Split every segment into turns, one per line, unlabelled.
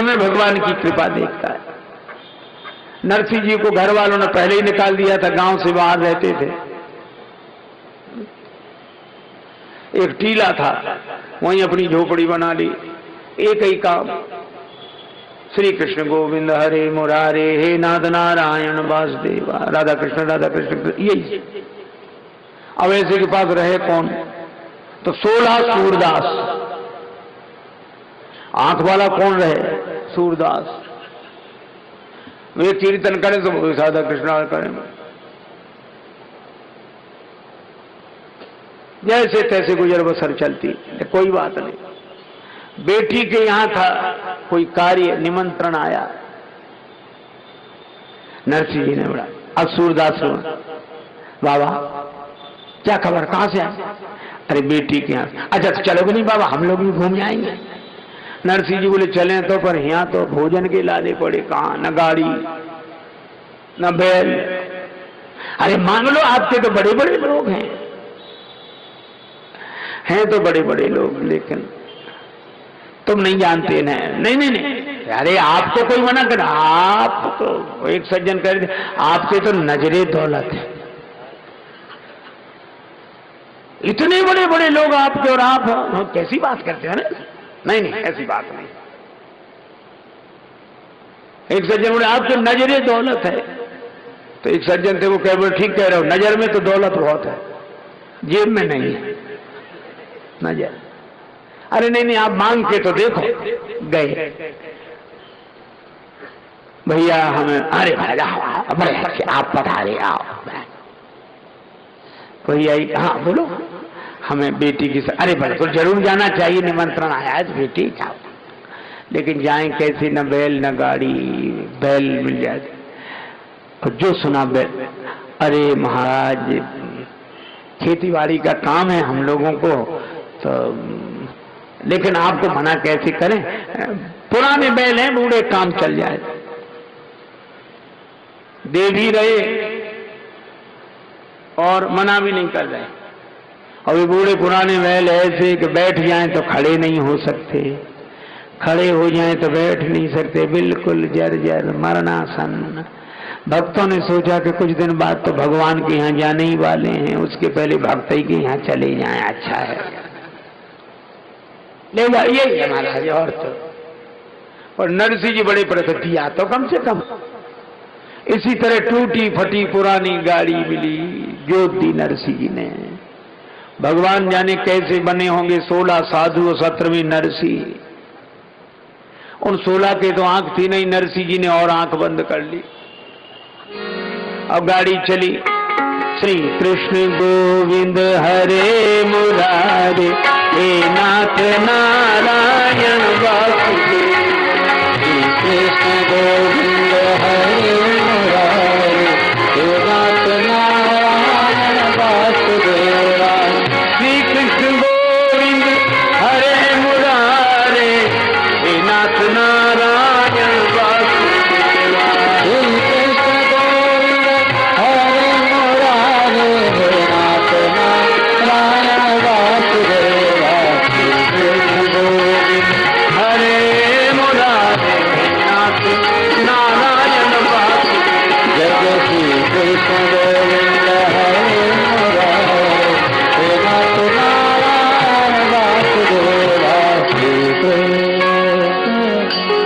में भगवान की कृपा देखता है। नरसिंह जी को घर वालों ने पहले ही निकाल दिया था, गांव से बाहर रहते थे। एक टीला था, वहीं अपनी झोपड़ी बना ली। एक ही काम, श्री कृष्ण गोविंद हरे मुरारे, हे नाथ नारायण वासुदेवा, राधा कृष्ण यही। अब ऐसे के पास रहे कौन? तो 16 सूरदास। आंख वाला कौन रहे? सूरदास। वे कीर्तन करें तो राधा कृष्ण करें, जैसे तैसे गुजर बसर चलती, कोई बात नहीं। बेटी के यहां था कोई कार्य, निमंत्रण आया। नरसिंह जी ने बोला, अब सूरदास बाबा क्या खबर, कहां से आए? अरे बेटी के यहां। अच्छा तो चलोगे नहीं बाबा, हम लोग भी घूम जाएंगे। नरसिंह जी बोले चलें तो, पर यहां तो भोजन के लादे पड़े, कहां, न गाड़ी न बैल। अरे मान लो आपके तो बड़े बड़े लोग हैं तो बड़े बड़े लोग, लेकिन तुम नहीं जानते ना। नहीं नहीं नहीं, अरे आपको कोई मना कर, आप तो एक सज्जन कह रहे थे आपके तो नजरे दौलत है, इतने बड़े बड़े लोग आपके और आप कैसी बात करते हैं ना। नहीं नहीं ऐसी बात नहीं। एक सज्जन बोले आपके नजरे दौलत है, तो एक सज्जन थे वो कह बोले ठीक कह रहे हो, नजर में तो दौलत बहुत है, जेब में नहीं है नजर। अरे नहीं नहीं आप मांग के तो देखो। गए भैया हमें, अरे बड़े आप पधारे, आओ भैया। हाँ बोलो, हमें बेटी की अरे बिल्कुल जरूर जाना चाहिए, निमंत्रण आया है तो बेटी जाओ, लेकिन जाएं कैसे, न बैल न गाड़ी, बैल मिल जाए और जो सुना बैल। अरे महाराज खेती बाड़ी का काम है हम लोगों को, तो लेकिन आपको मना कैसे करें, पुराने बैल हैं, बूढ़े काम चल जाए। दे भी रहे और मना भी नहीं कर रहे। और ये बूढ़े पुराने बैल ऐसे कि बैठ जाएं तो खड़े नहीं हो सकते, खड़े हो जाएं तो बैठ नहीं सकते, बिल्कुल जर्जर मरणासन। भक्तों ने सोचा कि कुछ दिन बाद तो भगवान के यहाँ जाने ही वाले हैं, उसके पहले भक्त ही के यहाँ चले जाएं, अच्छा है ले जाइए हमारा। और तो और नरसिंह जी बड़े प्रसिद्ध, दिया तो कम से कम। इसी तरह टूटी फटी पुरानी गाड़ी मिली, जोत दी नरसिंह जी ने। भगवान जाने कैसे बने होंगे 16 साधु और 17वीं नरसिंह। उन 16 के तो आंख थी नहीं, नरसिंह जी ने और आंख बंद कर ली। अब गाड़ी चली, श्री कृष्ण गोविंद हरे मुरारे, हे नाथ नारायण वासुदेव। श्री कृष्ण गोविंद हरे मुरारे, हे नाथ नारायण वासुदेवा। श्री कृष्ण गोविंद हरे मुरारे, हे नाथ नारायण वासुदेवा। श्री कृष्ण गोविंद हरे मुरारे, हे नाथ नारायण वासुदेवा। श्री कृष्ण गोविंद हरे मुरारे, हे नाथ नारायण वासुदेवा। जय श्री कृष्ण गोविंद हरे मुरारे, हे नाथ नारायण वासुदेवा। श्री कृष्ण।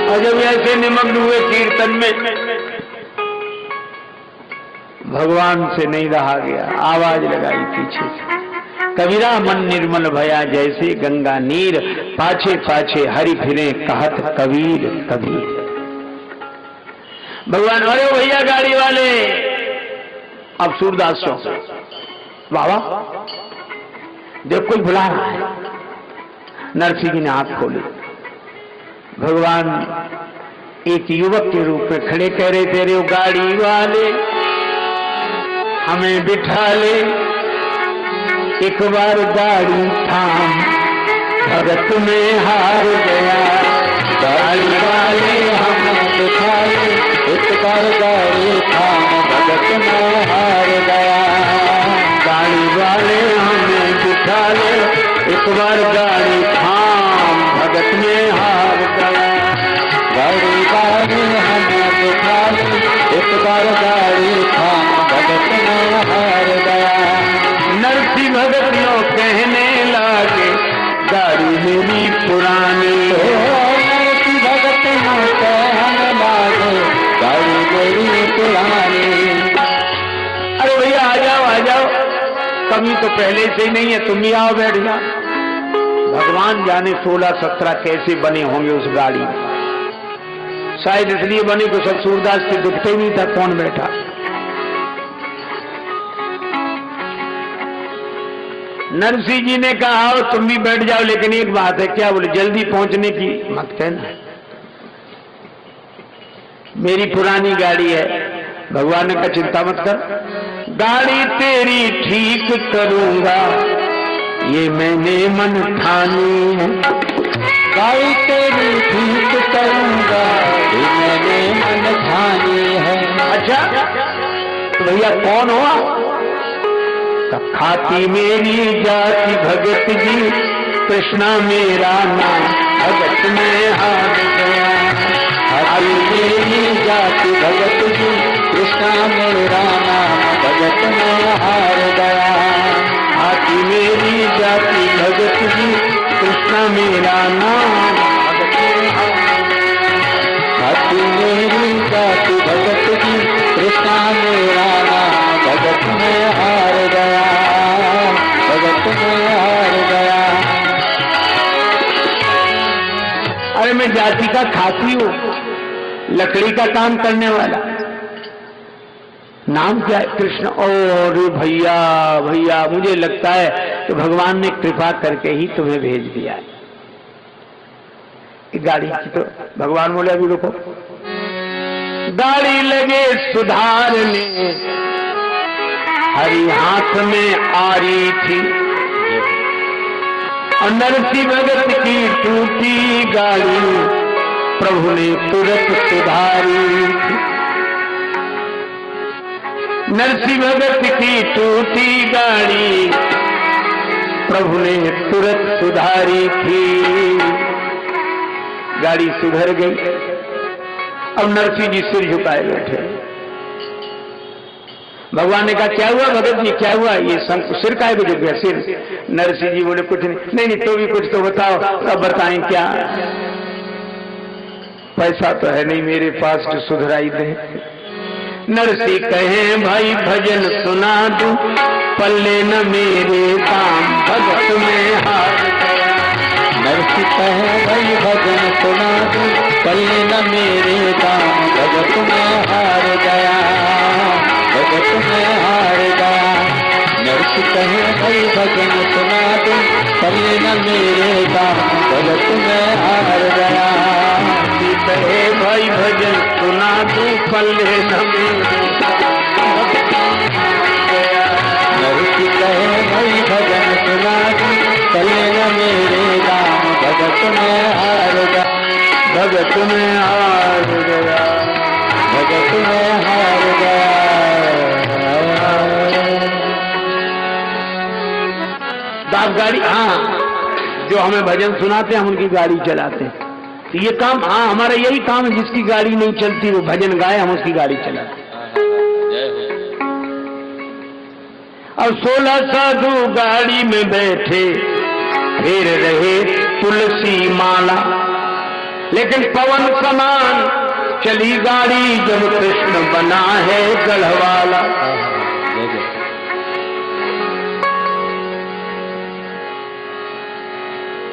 और जब ऐसे निमग्न हुए कीर्तन में, भगवान से नहीं रहा गया, आवाज लगाई पीछे से, कबीरा मन निर्मल भया जैसे गंगा नीर, पाछे पाछे हरि फिरे कहत कबीर कबीर। भगवान, अरे भैया गाड़ी वाले, अब सूरदास बाबा देख कोई बुला रहा है। नरसिंह जी ने आंख खोली, भगवान एक युवक के रूप में खड़े कह रहे थे, रे गाड़ी वाले हमें बिठा ले, एक बार गाड़ी थाम, भगत में हार गया। गाड़ी वाले हमें बिठा ले, एक बार गाड़ी थाम, भगत में हार गया। गाड़ी वाले हमें बिठा ले, एक बार गाड़ी थाम, भगत में हार गया। गाड़ी पुरानी तो पहले से ही नहीं है, तुम ही आओ बैठ जा। भगवान जाने 16-17 कैसे बने होंगे उस गाड़ी में। शायद इसलिए बने कि सब सूरदास से दिखते ही नहीं था कौन बैठा। नरसिंह जी ने कहा आओ तुम भी बैठ जाओ, लेकिन एक बात है। क्या बोले? जल्दी पहुंचने की मत कहना, मेरी पुरानी गाड़ी है। भगवान ने कहा चिंता मत कर, गाड़ी तेरी ठीक करूंगा, ये मैंने मन ठानी है।
गाड़ी तेरी ठीक करूंगा, ये मैंने मन ठानी है।
अच्छा तो भैया कौन हुआ? तब खाती मेरी जाति भगत जी, कृष्णा मेरा नाम भगत में हार गया।
खाती मेरी जाति भगत जी, कृष्णा मेरा नाम भगत में हार गया।
खाती मेरी जाति भगत जी, कृष्णा मेरा नाम भगत में हार गया।
खाती मेरी जाति भगत जी, कृष्णा मेरा नाम भगत में हार गया, भगत में हार गया।
अरे मैं जाति का खाती हूं, लकड़ी का काम करने वाला। नाम क्या है? कृष्ण। और भैया भैया मुझे लगता है कि भगवान ने कृपा करके ही तुम्हें भेज दिया है। गाड़ी की तो भगवान बोले अभी रुको, गाड़ी लगे सुधारने, हरी हाथ में आ रही थी और नरसिंह भगत की टूटी गाड़ी प्रभु ने तुरंत सुधारी थी। नरसिंह भगत की टूटी गाड़ी प्रभु ने तुरंत सुधारी थी। गाड़ी सुधर गई। अब नरसिंह जी सिर झुकाए बैठे। भगवान ने कहा क्या हुआ भगत जी, क्या हुआ? ये सिर काहे को झुक गया? सिर। नरसिंह जी बोले कुछ नहीं। नहीं तो भी कुछ तो बताओ। अब बताएं क्या? पैसा तो है नहीं मेरे पास जो सुधराई दे। नरसिंह कहे भाई भजन सुना दूं, पल्ले न मेरे काम भगत में हार गया।
नरसिंह कहे भाई भजन सुना दूं, पल्ले न मेरे काम भगत में हार गया, भगत में हार गया। नरसिंह कहे भाई भजन सुना दूं, पल्ले न मेरे काम भगत में हार गया।
कहे भाई भजन सुना दूं, पल्ले न मेरे
नरसिंह कहे भाई भजन सुना दूं, पल्ले न मेरे काम भगत में हार गया,
भगत में हार गया,
भगत में हार गया।
आप गाड़ी, हाँ जो हमें भजन सुनाते हैं हम उनकी गाड़ी चलाते हैं। तो ये काम, हाँ हमारा यही काम है। जिसकी गाड़ी नहीं चलती वो भजन गाए, हम उसकी गाड़ी चलाते। अब 16 साधु गाड़ी में बैठे फेर रहे तुलसी माला, लेकिन पवन समान चली गाड़ी जब कृष्ण बना है गढ़वाला।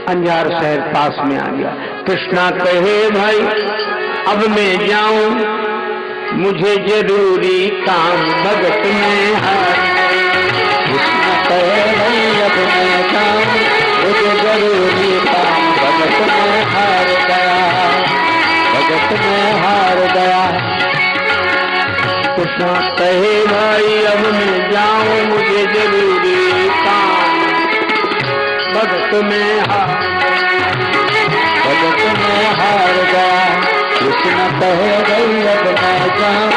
अंजार शहर पास में आ गया। कृष्णा कहे भाई अब मैं जाऊं, मुझे जरूरी काम भगत में है।
कृष्ण कहे भाई अब मैं जाऊं, मुझे जरूरी काम भगत में हार गया, भगत में हार गया।
कृष्णा कहे भाई अब मैं जाऊं, मुझे जरूरी काम भगत में हार,
भगत में हार गया। कृष्ण कहे भाई अब मैं जाऊं,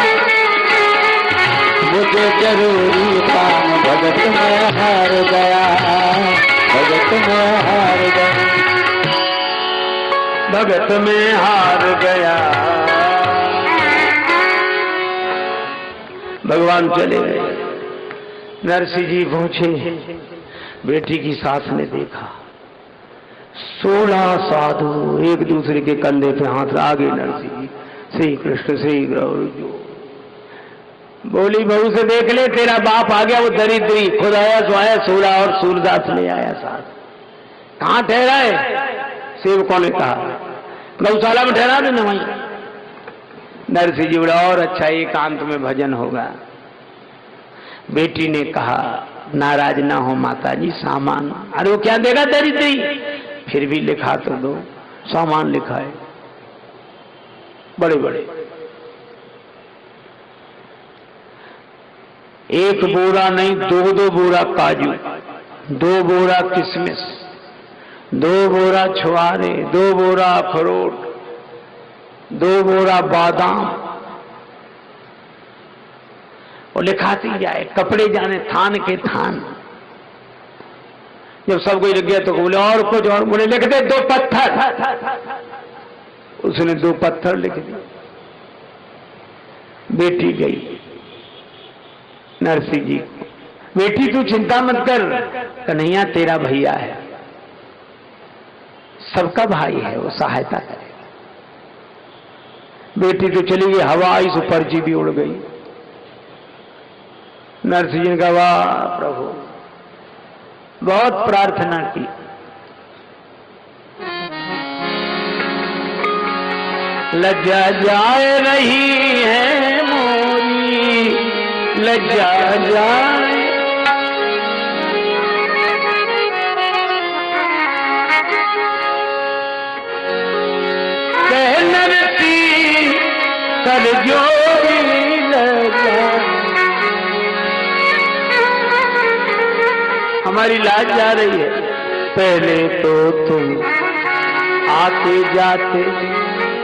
मुझे जरूरी काम भगत में हार गया, भगत में हार गया,
भगत में हार गया। भगवान चले गए। नरसिंह जी पहुंचे, बेटी की सास ने देखा। 16 साधु एक दूसरे के कंधे पे हाथ आगे। नरसिंह जी श्री कृष्ण श्री गौर जो बोली बहू से देख ले, तेरा बाप आ गया, वो दरिद्री, खुद आया सो आया, सूरा और सूरदास ले आया साथ। कहां ठहरा है? सेवकों ने कहा गौशाला में ठहरा देना वहीं। नरसिंह जी बोला और अच्छा एकांत में भजन होगा। बेटी ने कहा नाराज ना हो माता जी, सामान। अरे वो क्या देगा दरिद्री, फिर भी लिखा तो दो। सामान लिखा है बड़े बड़े, एक बोरा नहीं, दो बोरा काजू, 2 बोरा किशमिश, 2 बोरा छुआरे, 2 बोरा अखरोट, 2 बोरा बादाम। वो लिखाती जाए, कपड़े जाने थान के थान। जब सब कोई लग गया तो बोले और कुछ, और बोले लिख दे 2 पत्थर। उसने 2 पत्थर लिख दिए। बेटी गई नरसिंह जी, बेटी तू चिंता मत कर, कन्हैया तेरा भैया है, सबका भाई है, वो सहायता करेगा। बेटी तो चली गई, हवा आई सो पर्ची भी उड़ गई। नरसिंह जी ने कहा वाह प्रभु, बहुत प्रार्थना की, लज्जा जाए रही है मोरी, लज्जा जाए। कह नरसिंह कर जोड़ी लज्जा, हमारी लाज जा रही है। पहले तो तुम आते जाते,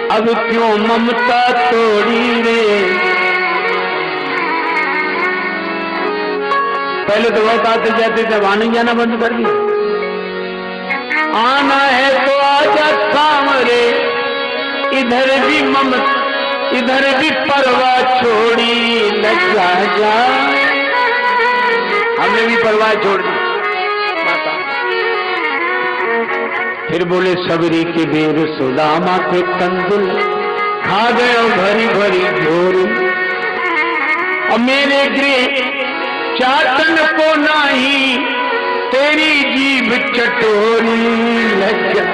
अब क्यों ममता तोड़ी रे। पहले तो बहुत आते जाते थे, आने जाना बंद कर दिया। आना है तो आजा सामरे, इधर भी ममता इधर भी परवाह छोड़ी, लज्जा जाए। हमने भी परवाह छोड़ दी। फिर बोले सबरी के बेर सुदामा के कंदुल, खा गए भरी भरी झोरी। और मेरे गृह चाटन को नाही, तेरी जीभ चटोरी, लज्जा।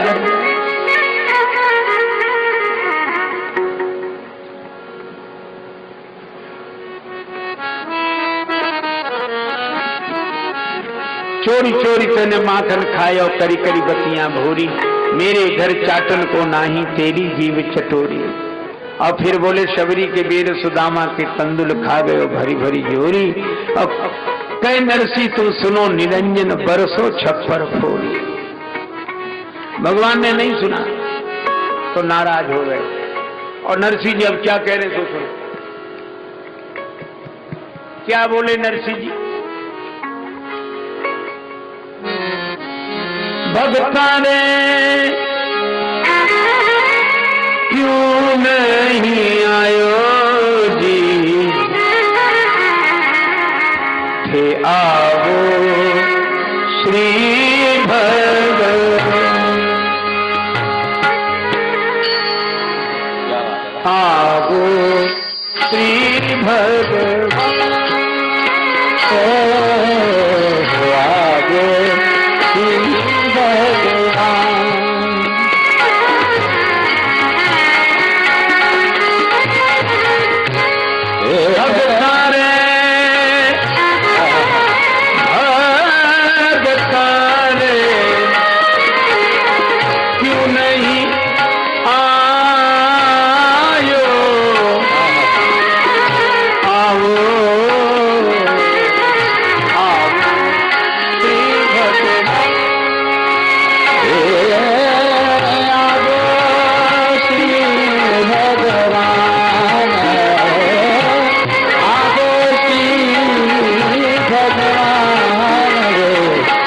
चोरी चोरी तने माखन खाए और करी करी बत्तियां भोरी, मेरे घर चाटन को नाही, तेरी जीव चटोरी। और फिर बोले शबरी के बेर सुदामा के कंदुल, खा गए भरी भरी जोरी। अब कह नरसी तू सुनो, निरंजन बरसो छप्पर फोरी। भगवान ने नहीं सुना तो नाराज हो गए। और नरसिंह जी अब क्या कह रहे सो सुनो। क्या बोले नरसिंह जी, भगता ने क्यों नहीं आयो जी, थे आवो श्री भगवान, आवो श्री भगवान, आवो श्री भगवान। क्यों नहीं आयो, आओ आओ श्री भगवान, आओ श्री भगवान,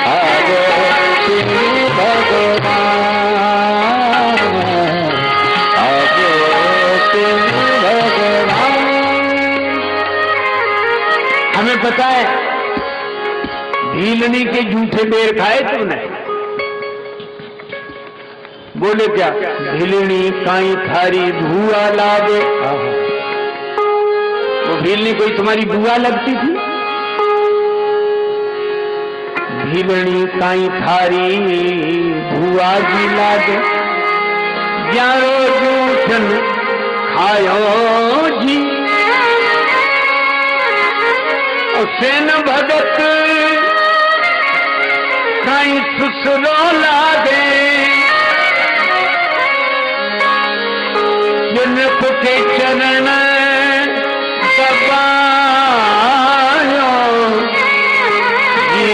आओ श्री भगवान, आओ श्री भगवान। हमें पता है भीलनी के जूठे बेर खाए तुमने। बोले क्या, भीलनी काई थारी धुआ लागे, वो भीलनी कोई तुम्हारी बुआ लगती थी? भीलनी काई थारी बुआ जी लागे, ग्यारो जूठन खायो जी। और सेन भगत काई ससुरो लागे, के चरण दबायो जी।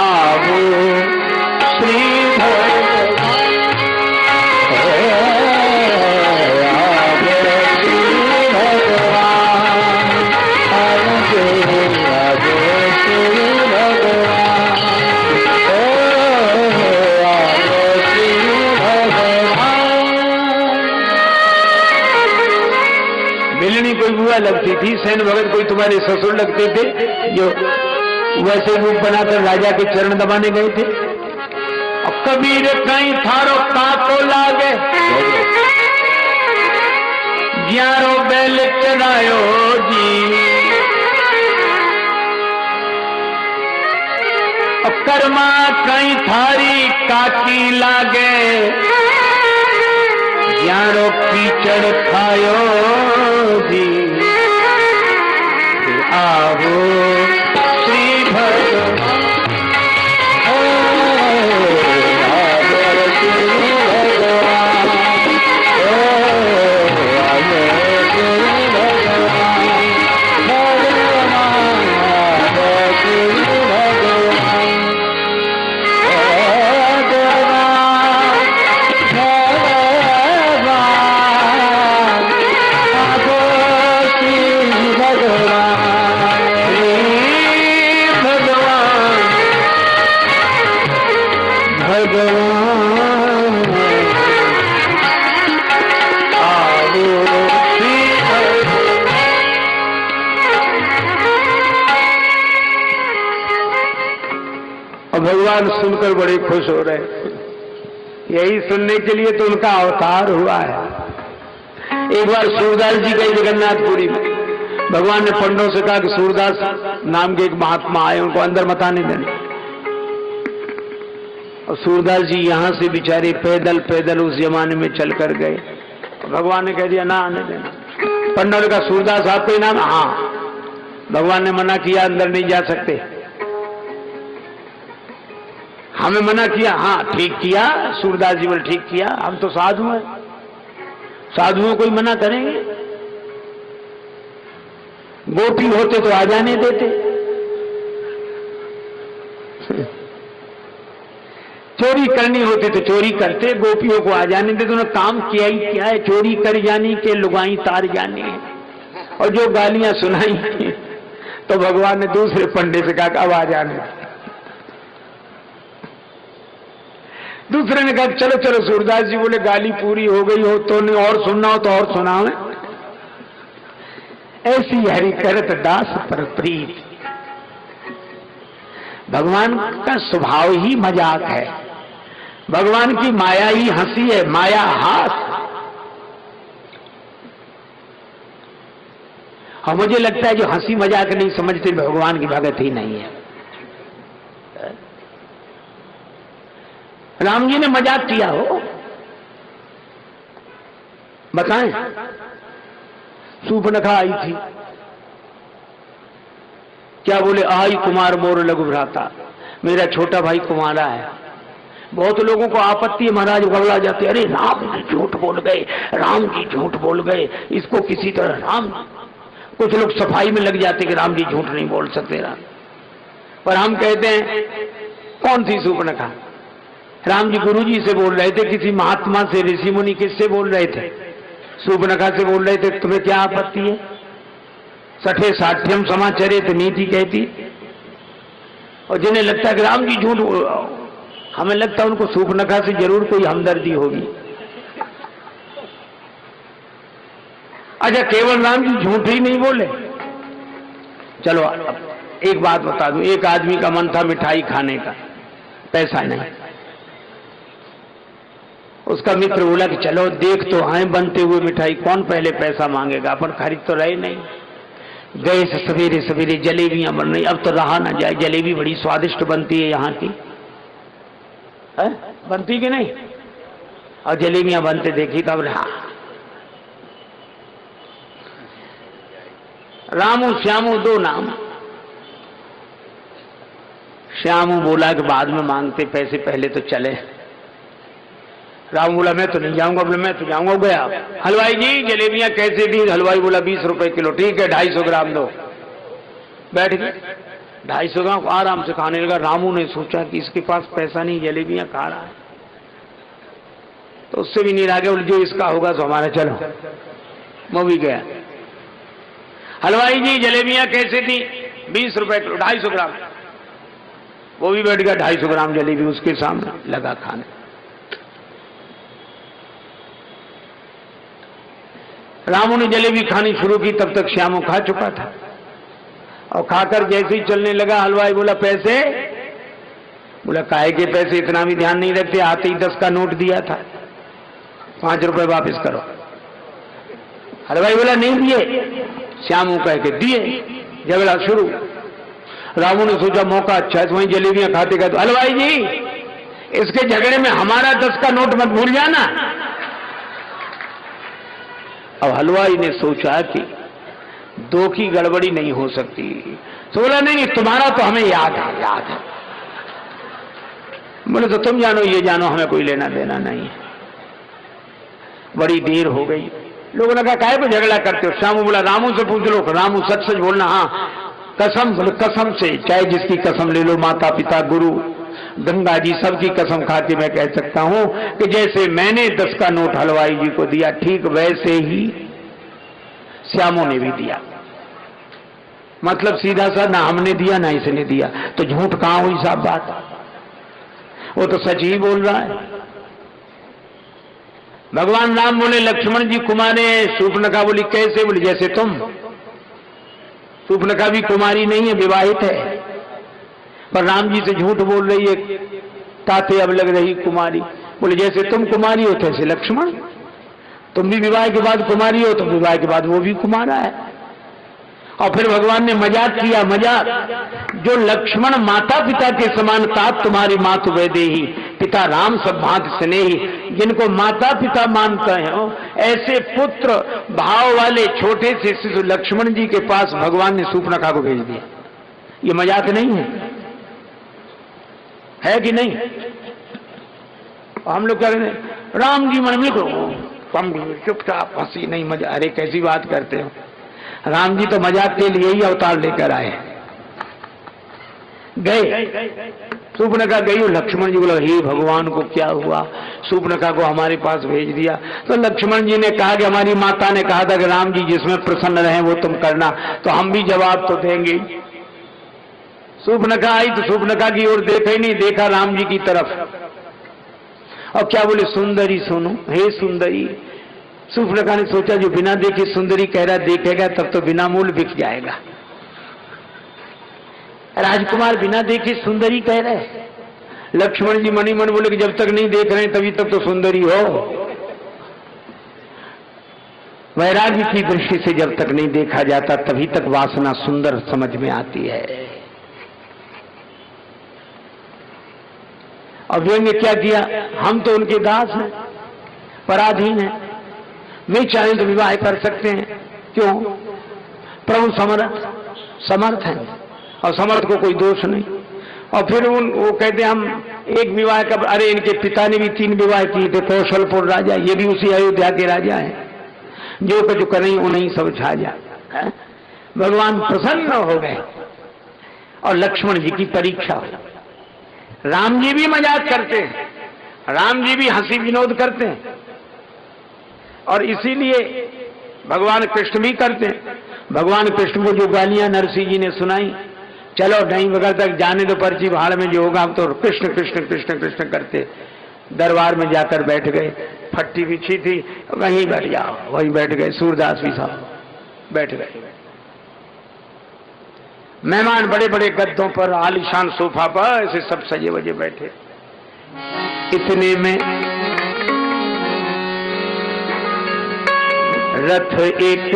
आवो श्री भगवान, आवो श्री भगवान, आवो श्री भगवान, मिलनी कोई बुआ लगती थी, सेन भगत कोई तुम्हारे ससुर लगते थे जो वैसे रूप बनाकर राजा के चरण दबाने गए थे। अब कबीर कहीं थारो काको लागे, ग्यारो बैल चढ़ायो जी। अब कर्मा कहीं थारी काकी लागे, ग्यारो कीचड़ खायो जी। आवो श्री भगवान, आवो श्री भगवान, आवो श्री भगवान, आवो श्री भगवान। भगवान सुनकर बड़े खुश हो रहे, यही सुनने के लिए तो उनका अवतार हुआ है। एक बार सूरदास जी गए जगन्नाथपुरी में, भगवान ने पंडों से कहा कि सूरदास नाम के एक महात्मा आए, उनको अंदर मत आने देना। और सूरदास जी यहां से बेचारे पैदल पैदल उस जमाने में चल कर गए। भगवान ने कह दिया ना आने देना। पंडों ने कहा सूरदास आपका ही नाम? हाँ। भगवान ने मना किया, अंदर नहीं जा सकते। हमें मना किया? हाँ ठीक किया। सूरदास जी बोले ठीक किया, हम तो साधु हैं, साधुओं को ही मना करेंगे? गोपी होते तो आ जाने देते। चोरी करनी होती तो चोरी करते, गोपियों को आ जाने देते। उन्होंने काम किया ही क्या है, चोरी कर जानी के लुगाई तार जानी है। और जो गालियां सुनाई तो भगवान ने दूसरे पंडे से कहा अब आ जाने। दूसरे ने कहा चलो चलो। सूरदास जी बोले गाली पूरी हो गई हो तो नहीं, और सुनना हो तो और सुनावे। ऐसी हरि करत दास पर प्रीत। भगवान का स्वभाव ही मजाक है, भगवान की माया ही हंसी है, माया हास। और मुझे लगता है जो हंसी मजाक नहीं समझते भगवान की भगत ही नहीं है। राम जी ने मजाक किया हो, बताएं? सूर्पनखा आई थी, क्या बोले? आई कुमार मोर लघु भ्राता, मेरा छोटा भाई कुमारा है। बहुत लोगों को आपत्ति है, महाराज घबरा जाते, अरे राम जी झूठ बोल गए, राम जी झूठ बोल गए, इसको किसी तरह राम। कुछ लोग सफाई में लग जाते कि राम जी झूठ नहीं बोल सकते राम। पर हम कहते हैं कौन सी सूर्पनखा? राम जी गुरु जी से बोल रहे थे, किसी महात्मा से, ऋषि मुनि किससे बोल रहे थे? सूर्पनखा से बोल रहे थे। तुम्हें क्या आपत्ति है? सठे साठ्यम समाचरित नीति कहती। और जिन्हें लगता है कि राम जी झूठ, हमें लगता है उनको सूर्पनखा से जरूर कोई हमदर्दी होगी। अच्छा केवल राम जी झूठ ही नहीं बोले? चलो एक बात बता दूं, एक आदमी का मन था मिठाई खाने का, पैसा नहीं, उसका मित्र बोला कि चलो देख तो आए बनते हुए मिठाई, कौन पहले पैसा मांगेगा, अपन खरीद तो रहे नहीं। गए से सवेरे सवेरे जलेबियां बन रही, अब तो रहा ना जाए, जलेबी बड़ी स्वादिष्ट बनती है यहाँ की, है? बनती कि नहीं? और जलेबियां बनते देखी तब रहा। रामू श्यामू दो नाम। श्यामू बोला कि बाद में मांगते पैसे, पहले तो चले। रामू बोला मैं तो नहीं जाऊंगा। बोला मैं तो जाऊंगा। गया, हलवाई जी जलेबियां कैसे दी? हलवाई बोला 20 रुपए किलो। ठीक है 250 ग्राम दो। बैठ गए, 250 ग्राम आराम से खाने लगा। रामू ने सोचा कि इसके पास पैसा नहीं, जलेबियां खा रहा है, तो उससे भी नहीं रह गया। जो इसका होगा तो हमारा, चलो वो भी गया। हलवाई जी जलेबियां कैसे थी? 20 रुपए किलो, 250 ग्राम। वो भी बैठ गया, 250 ग्राम जलेबी उसके सामने लगा खाने। रामू ने जलेबी खानी शुरू की, तब तक श्यामू खा चुका था। और खाकर जैसे ही चलने लगा, हलवाई बोला पैसे? बोला काहे के पैसे, इतना भी ध्यान नहीं रखते, आते ही 10 का नोट दिया था, 5 रुपए वापस करो। हलवाई बोला नहीं दिए। श्यामू कह के दिए। झगड़ा शुरू। रामू ने सोचा मौका अच्छा है, वहीं जलेबियां खाते खाते, हलवाई जी इसके झगड़े में हमारा 10 का नोट मत भूल जाना। अब हलवाई ने सोचा कि 2 की गड़बड़ी नहीं हो सकती, तो बोला नहीं तुम्हारा तो हमें याद है, याद है। बोले तो तुम जानो, ये जानो, हमें कोई लेना देना नहीं है। बड़ी देर हो गई, लोगों ने कहा काहे को झगड़ा करते हो? श्यामू बोला रामू से पूछ लो। रामू सच सच बोलना। हाँ कसम, बोले कसम से, चाहे जिसकी कसम ले लो, माता पिता गुरु गंगा जी सबकी कसम खा के मैं कह सकता हूं कि जैसे मैंने 10 का नोट हलवाई जी को दिया, ठीक वैसे ही श्यामू ने भी दिया। मतलब सीधा सा, ना हमने दिया ना इसने दिया, तो झूठ कहां हुई साहब बात? वो तो सच ही बोल रहा है। भगवान राम बोले लक्ष्मण जी कुमारे हैं। शूर्पणखा बोली कैसे? बोली जैसे तुम। शूर्पणखा भी कुमारी नहीं है, विवाहित है, पर राम जी से झूठ बोल रही है, ताते अब लग रही कुमारी। बोले जैसे तुम कुमारी हो तैसे लक्ष्मण, तुम भी विवाह के बाद कुमारी हो, तो विवाह के बाद वो भी कुमारा है। और फिर भगवान ने मजाक किया, मजाक, जो लक्ष्मण माता पिता के समान तात तुम्हारी मातु वैदेही, पिता राम सब भांत स्नेही। जिनको माता पिता मानते हैं ऐसे पुत्र भाव वाले छोटे से शिशु लक्ष्मण जी के पास भगवान ने शूर्पणखा को भेज दिया। ये मजाक नहीं है कि नहीं? हम लोग कह रहे हैं राम जी मन में तो कम चुपचाप हंसी नहीं मजा। अरे कैसी बात करते हो, राम जी तो मजाक के लिए ही अवतार लेकर आए। गए, शूर्पणखा गई, लक्ष्मण जी बोला हे भगवान को क्या हुआ, शूर्पणखा को हमारे पास भेज दिया। तो लक्ष्मण जी ने कहा कि हमारी माता ने कहा था कि राम जी जिसमें प्रसन्न रहे वो तुम करना, तो हम भी जवाब तो देंगे। शूर्पणखा आई तो शूर्पणखा की ओर देखा ही नहीं, देखा राम जी की तरफ। और क्या बोले सुंदरी सुनो, हे सुंदरी। शूर्पणखा ने सोचा जो बिना देखे सुंदरी कह रहा, देखेगा तब तो बिना मूल बिक जाएगा। राजकुमार बिना देखे सुंदरी कह रहे। लक्ष्मण जी मनी मन बोले कि जब तक नहीं देख रहे तभी तक तो सुंदरी हो। वैराग्य की दृष्टि से जब तक नहीं देखा जाता तभी तक वासना सुंदर समझ में आती है। और व्यंग ने क्या किया, हम तो उनके दास हैं, पराधीन हैं, नहीं चाहें तो विवाह कर सकते हैं। क्यों? प्रभु समर्थ हैं और समर्थ को कोई दोष नहीं। और फिर वो कहते हम एक विवाह का, अरे इनके पिता ने भी 3 विवाह किए थे, कौशलपुर राजा, ये भी उसी अयोध्या के राजा हैं, जो कुछ करें उन्हीं सब छा जा। भगवान प्रसन्न हो गए और लक्ष्मण जी की परीक्षा हुई। राम जी भी मजाक करते हैं, राम जी भी हंसी विनोद करते हैं, और इसीलिए भगवान कृष्ण भी करते हैं। भगवान कृष्ण को जो गालियां नरसिंह जी ने सुनाई, चलो नहीं वगैरह तक जाने दो, पर्ची भाड़ में जो होगा, हम तो कृष्ण कृष्ण कृष्ण कृष्ण करते। दरबार में जाकर बैठ गए, फट्टी बिछी थी, वहीं बैठ जाओ, वहीं बैठ गए। सूरदास भी साहब बैठ गए। मेहमान बड़े बड़े गद्दों पर, आलीशान सोफा पर, ऐसे सब सजे वजे बैठे। इतने में रथ एक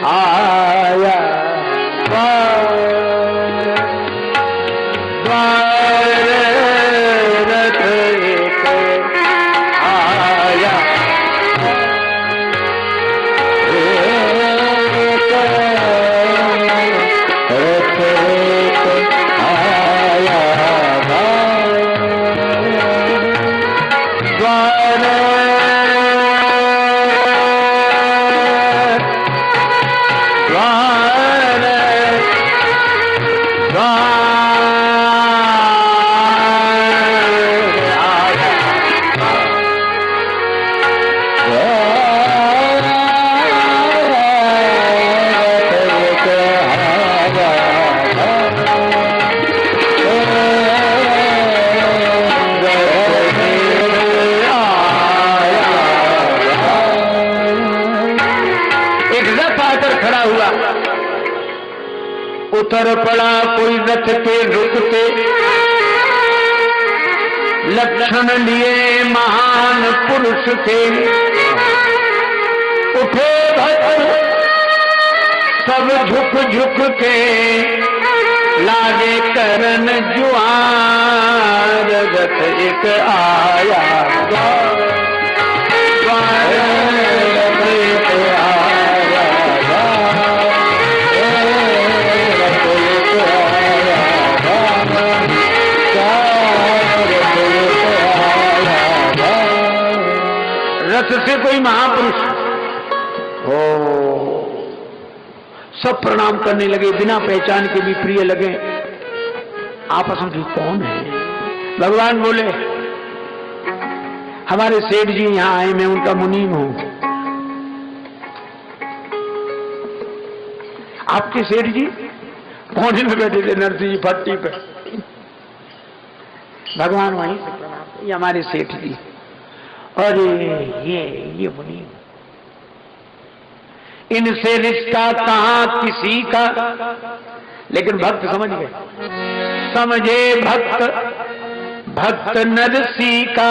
आया द्वार रथ एक आया रथ एक आया द्वार उतर पड़ा कोई रथ के रुकते, लक्षण लिए महान पुरुष के। उठे भक्त सब झुक झुक के, लागे करन जुआर रथ एक आया द्वार रथ एक आया रथ से कोई महापुरुष हो। सब प्रणाम करने लगे, बिना पहचान के भी प्रिय लगे। आपस में कौन है? भगवान बोले हमारे सेठ जी यहां आए, मैं उनका मुनीम हूं। आपके सेठ जी कोने में बैठे थे नरसिंह जी भट्टी पे। भगवान वहीं से प्रणाम, ये हमारे सेठ जी और ये मुनीम। इनसे रिश्ता कहां किसी का, लेकिन भक्त समझ गए। समझे भक्त भक्त नरसी का,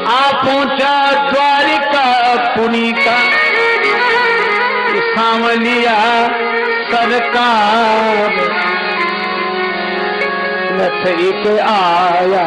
आ पहुंचा द्वारिका पुनी का। सांवलिया सरकार रथ एक आया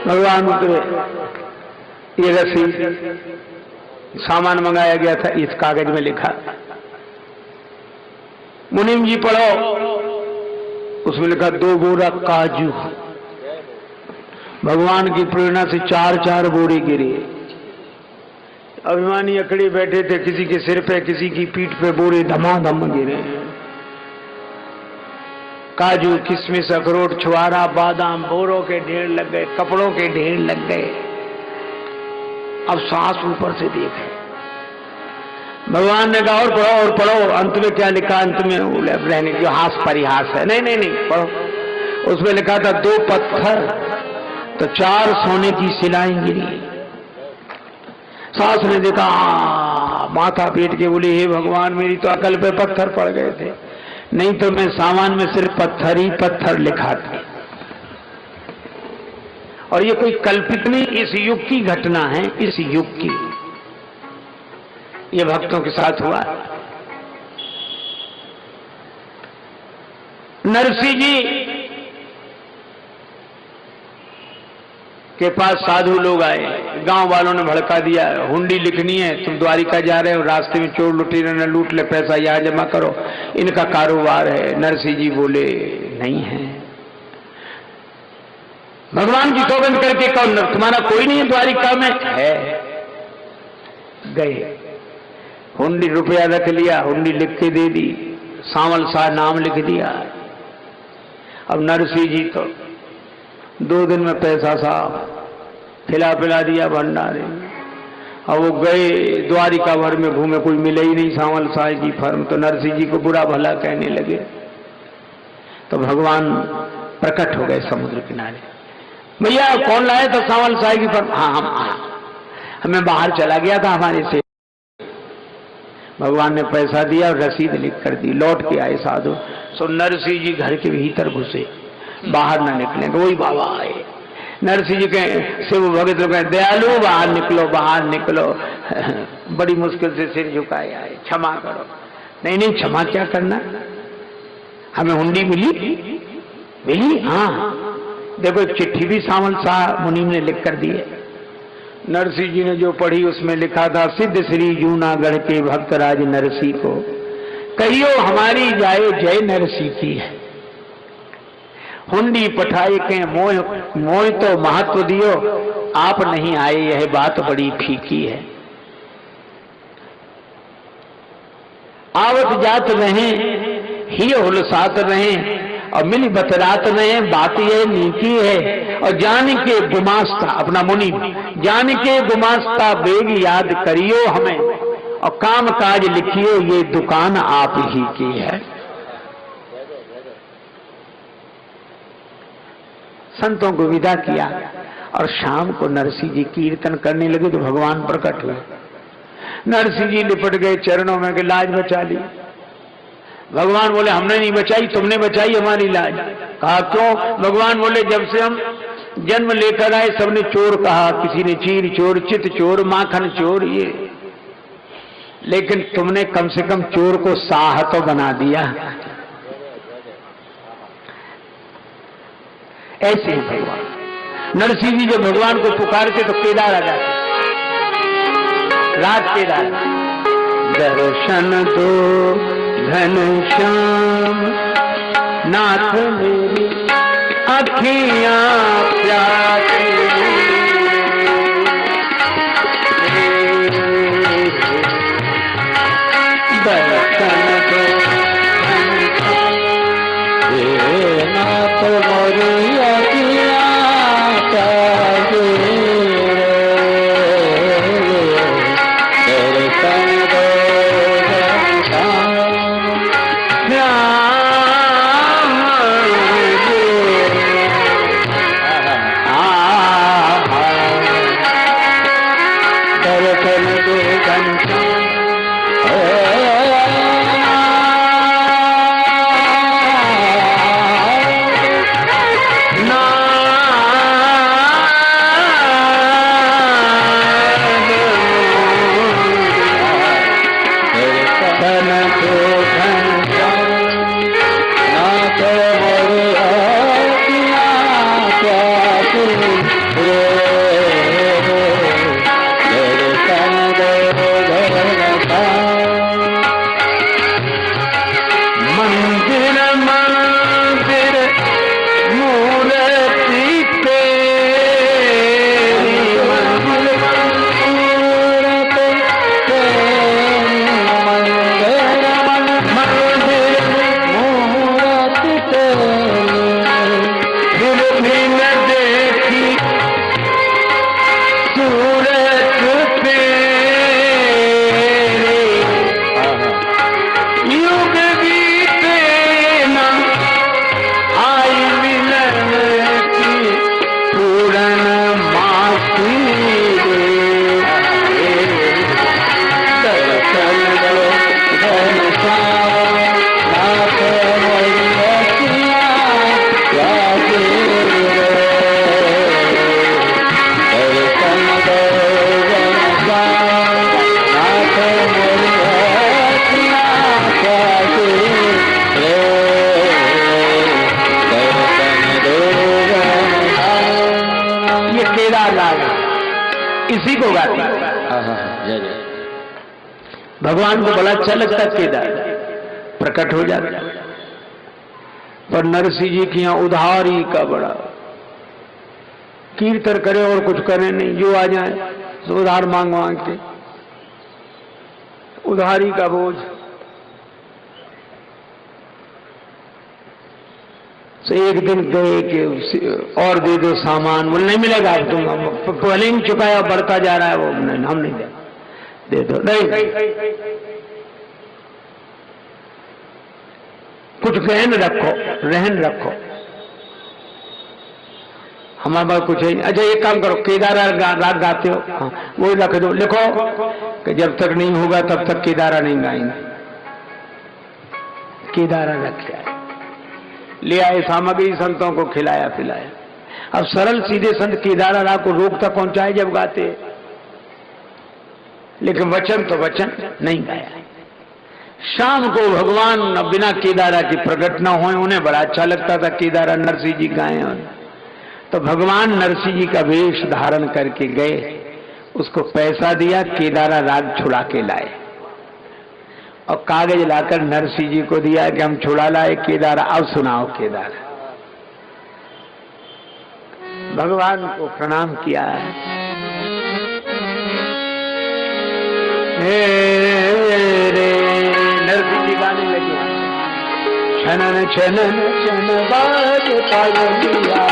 भगवान उतरे। ये रसीद सामान मंगाया गया था, इस कागज में लिखा। मुनीम जी पढ़ो, उसमें लिखा 2 बोरा काजू। भगवान की प्रेरणा से 4-4 बोरे गिरे। अभिमानी अकड़े बैठे थे, किसी के सिर पे किसी की पीठ पे बोरे धमाधम गिरे। काजू, किशमिश, अखरोट, छुआरा, बादाम, बोरों के ढेर लग गए, कपड़ों के ढेर लग गए। अब सांस ऊपर से देखे। भगवान ने कहा और पढ़ो। अंत में क्या लिखा? अंत में रहने जो हास परिहास है। नहीं पढ़ो। उसमें लिखा था 2 पत्थर तो 4 सोने की सिलाएं गिरी। सास ने देखा, माथा पीट के बोली, हे भगवान मेरी तो अकल पे पत्थर पड़ गए थे, नहीं तो मैं सामान में सिर्फ पत्थर ही पत्थर लिखा था। और ये कोई कल्पित नहीं, इस युग की घटना है, इस युग की। ये भक्तों के साथ हुआ। नरसिंह जी के पास साधु लोग आए, गांव वालों ने भड़का दिया, हुंडी लिखनी है, तुम द्वारिका जा रहे हो, रास्ते में चोर लुटेरे न लूट ले, पैसा यहां जमा करो, इनका कारोबार है। नरसिंह जी बोले नहीं है। भगवान की सौगंध करके कौन, तुम्हारा कोई नहीं है द्वारिका में? है। गए, हुंडी रुपया रख लिया, हुंडी लिख के दे दी, सांवल शाह नाम लिख दिया। अब नरसिंह जी तो 2 दिन में पैसा साहब खिला पिला दिया भंडारे। और वो गए द्वारिका भर में घूमे, कोई मिले ही नहीं सांवल शाह की फर्म। तो नरसिंह जी को बुरा भला कहने लगे। तो भगवान प्रकट हो गए समुद्र किनारे। भैया कौन लाया था सांवल शाह की फर्म? हाँ, हमें बाहर चला गया था हमारे से। भगवान ने पैसा दिया और रसीद लिख कर दी, लौट के आए साधु। सो नरसिंह जी घर के भीतर घुसे, बाहर ना निकले। वही बाबा आए। नरसिंह जी के शिव भगत लोग कहे, दयालु बाहर निकलो, बाहर निकलो। बड़ी मुश्किल से सिर झुकाए आए, क्षमा करो। नहीं, क्षमा क्या करना, हमें हुंडी मिली। हाँ देखो, एक चिट्ठी भी सांवल शाह मुनीम ने लिख कर दी है। नरसिंह जी ने जो पढ़ी उसमें लिखा था, सिद्ध श्री जूनागढ़ के भक्तराज नरसिंह को कहियो हमारी जाए जय नरसिंह की है। हुंडी पठाए के मोह तो महत्व दियो, आप नहीं आए यह बात बड़ी फीकी है। आवत जात रहे ही हुलसात रहे और मिली बतरात रहे, बात ये नीकी है। और जान के गुमास्ता, अपना मुनि, जान के गुमास्ता बेग याद करियो हमें, और काम काज लिखियो ये दुकान आप ही की है। संतों को विदा किया और शाम को नरसिंह जी कीर्तन करने लगे तो भगवान प्रकट हुए। नरसिंह जी लिपट गए चरणों में कि लाज बचा ली। भगवान बोले हमने नहीं बचाई, तुमने बचाई हमारी लाज। कहा क्यों? भगवान बोले जब से हम जन्म लेकर आए सबने चोर कहा, किसी ने चीर चोर, चित चोर, माखन चोर, ये, लेकिन तुमने कम से कम चोर को साह तो बना दिया। ऐसे ही भगवान नरसिंह जी जब भगवान को पुकारते तो केदार आ जाते, रात केदार। दर्शन दो घनश्याम नाथ मेरी अखियां प्यासी, दर्शन दो नाथ मोरी अखियां प्यासी, दर्शन दो किसी को गाती।
जय जय।
भगवान को बड़ा अच्छा लगता केदार, प्रकट हो जाता। पर नरसिंह जी की यहाँ उधारी का बड़ा, कीर्तन करे और कुछ करे नहीं, जो आ जाए तो उधार मांग मांग के, उधारी का बोझ। तो एक दिन गए कि और दे दो सामान, बोले नहीं मिलेगा, तुम पहले ही चुकाया, बढ़ता जा रहा है वो, नहीं हम नहीं दे दो, नहीं कुछ गहन रखो, रहन रखो, हमारे पास कुछ है। अच्छा एक काम करो, केदारा राग गाते हो, हाँ वो रख दो, लिखो कि जब तक नहीं होगा तब तक केदारा नहीं गाएंगे। केदारा रख ले आए सामग्री, संतों को खिलाया पिलाया। अब सरल सीधे संत केदारा राग को रोक तक पहुंचाए जब गाते, लेकिन वचन तो वचन नहीं गाया। शाम को भगवान बिना केदारा की प्रकट न हुए, उन्हें बड़ा अच्छा लगता था केदारा नरसिंह जी गाए। तो भगवान नरसिंह जी का वेश धारण करके गए, उसको पैसा दिया, केदारा राग छुड़ा के लाए और कागज लाकर नरसिंह जी को दिया कि हम छुड़ा लाए केदारा, अब सुनाओ केदारा। भगवान को प्रणाम किया। नरसिंह जी गाने लगे, छनन छनन छन बाज पायलिया,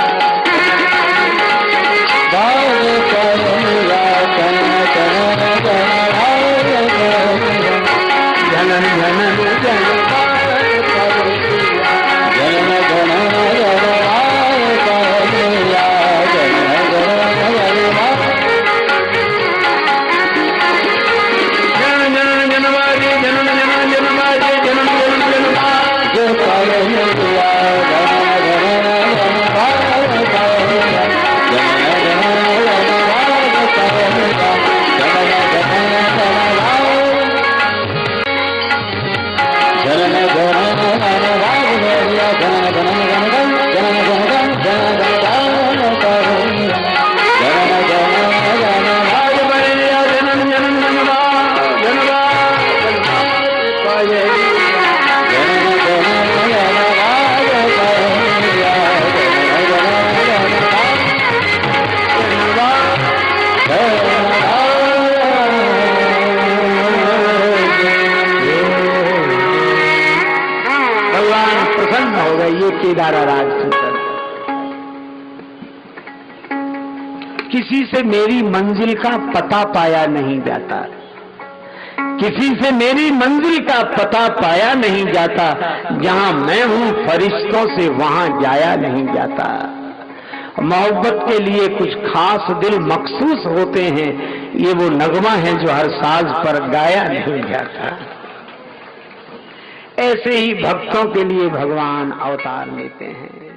बाज पायलिया, छनन छनन जनन जनन जन बाज पायलिया, जनन जनन जन बाज पायलिया, जनन केदारा राग सुनकर। किसी से मेरी मंजिल का पता पाया नहीं जाता, किसी से मेरी मंजिल का पता पाया नहीं जाता, जहां मैं हूं फरिश्तों से वहां जाया नहीं जाता। मोहब्बत के लिए कुछ खास दिल मखसूस होते हैं, ये वो नगमा है जो हर साज पर गाया नहीं जाता। ऐसे ही भक्तों के लिए भगवान अवतार लेते हैं।